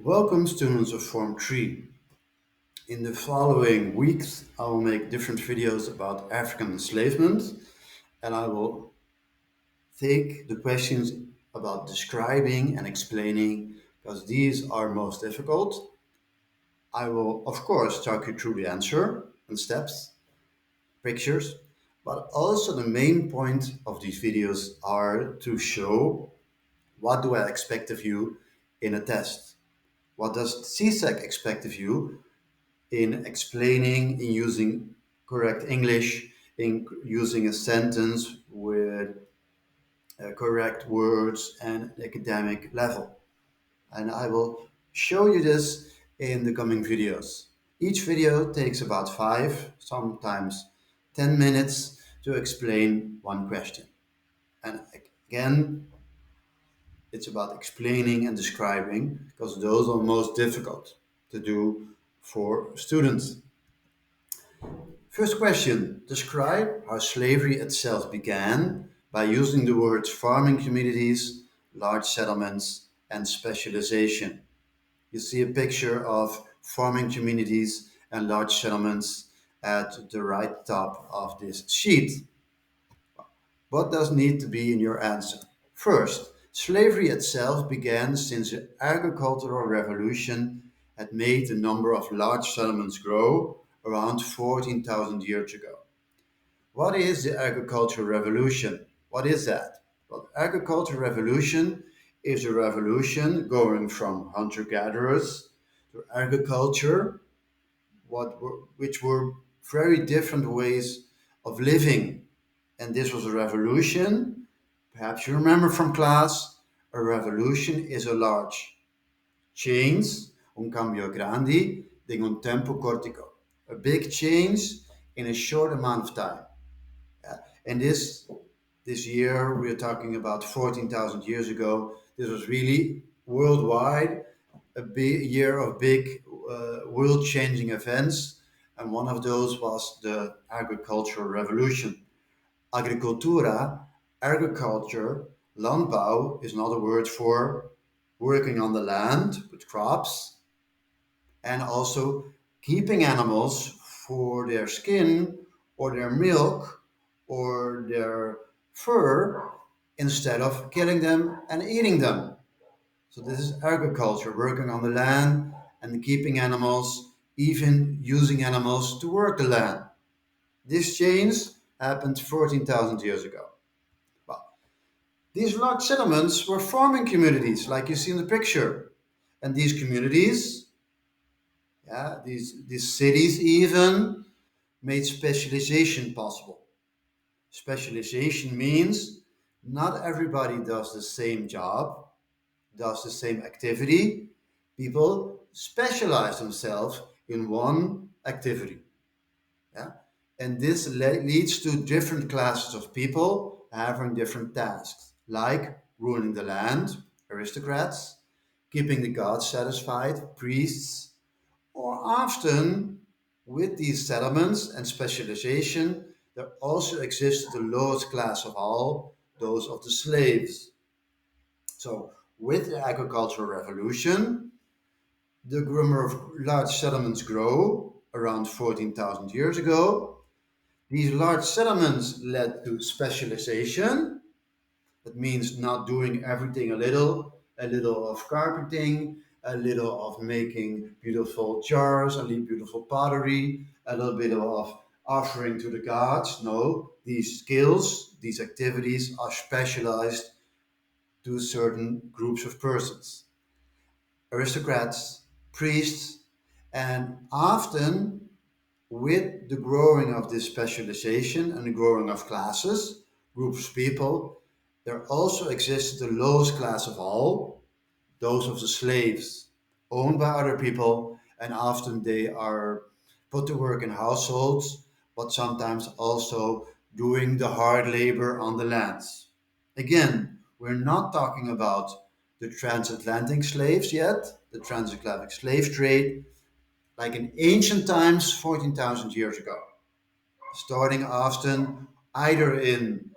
Welcome students of Form 3. In the following weeks, I will make different videos about African enslavement and I will take the questions about describing and explaining because these are most difficult. I will, of course, talk you through the answer and steps, pictures, but also the main point of these videos are to show what do I expect of you in a test. What does CSEC expect of you in explaining, in using correct English, in using a sentence with correct words and academic level. And I will show you this in the coming videos. Each video takes about 5, sometimes 10 minutes to explain one question. And again, it's about explaining and describing because those are most difficult to do for students. First question. Describe how slavery itself began by using the words farming communities, large settlements, and specialization. You see a picture of farming communities and large settlements at the right top of this sheet. What does need to be in your answer? First, slavery itself began since the agricultural revolution had made the number of large settlements grow around 14,000 years ago. What is the agricultural revolution? What is that? Well, the agricultural revolution is a revolution going from hunter-gatherers to agriculture, which were very different ways of living. And this was a revolution. Perhaps you remember from class, a revolution is a large change, un cambio grande in un tempo cortico. A big change in a short amount of time. And this year, we're talking about 14,000 years ago. This was really worldwide, a big year of big world-changing events. And one of those was the agricultural revolution. Agricultura, agriculture, landbouw is another word for working on the land with crops and also keeping animals for their skin or their milk or their fur instead of killing them and eating them. So this is agriculture, working on the land and keeping animals, even using animals to work the land. This change happened 14,000 years ago. Well, these large settlements were farming communities, like you see in the picture. And these communities, these cities even, made specialization possible. Specialization means not everybody does the same job, does the same activity. People specialize themselves in one activity. Yeah? And this leads to different classes of people having different tasks, like ruling the land, aristocrats, keeping the gods satisfied, priests, or often with these settlements and specialization, there also exists the lowest class of all, those of the slaves. So, with the agricultural revolution, the number of large settlements grow around 14,000 years ago. These large settlements led to specialization. That means not doing everything a little of carpenting, a little of making beautiful jars, a little beautiful pottery, a little bit of offering to the gods. No, these skills, these activities are specialized to certain groups of persons. Aristocrats, priests, and often with the growing of this specialization and the growing of classes, groups of people, there also exists the lowest class of all, those of the slaves, owned by other people, and often they are put to work in households, but sometimes also doing the hard labor on the lands. Again, we're not talking about the transatlantic slaves yet, the transatlantic slave trade, like in ancient times, 14,000 years ago, starting often either in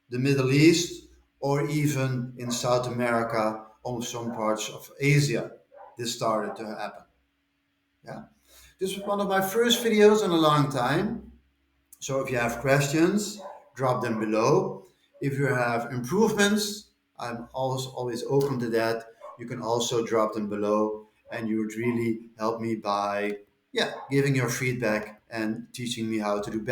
the Middle East or even in South America or some parts of Asia. this started to happen. Yeah. This was one of my first videos in a long time. So if you have questions, drop them below. If you have improvements, I'm always open to that. You can also drop them below, and you would really help me by, yeah, giving your feedback and teaching me how to do better.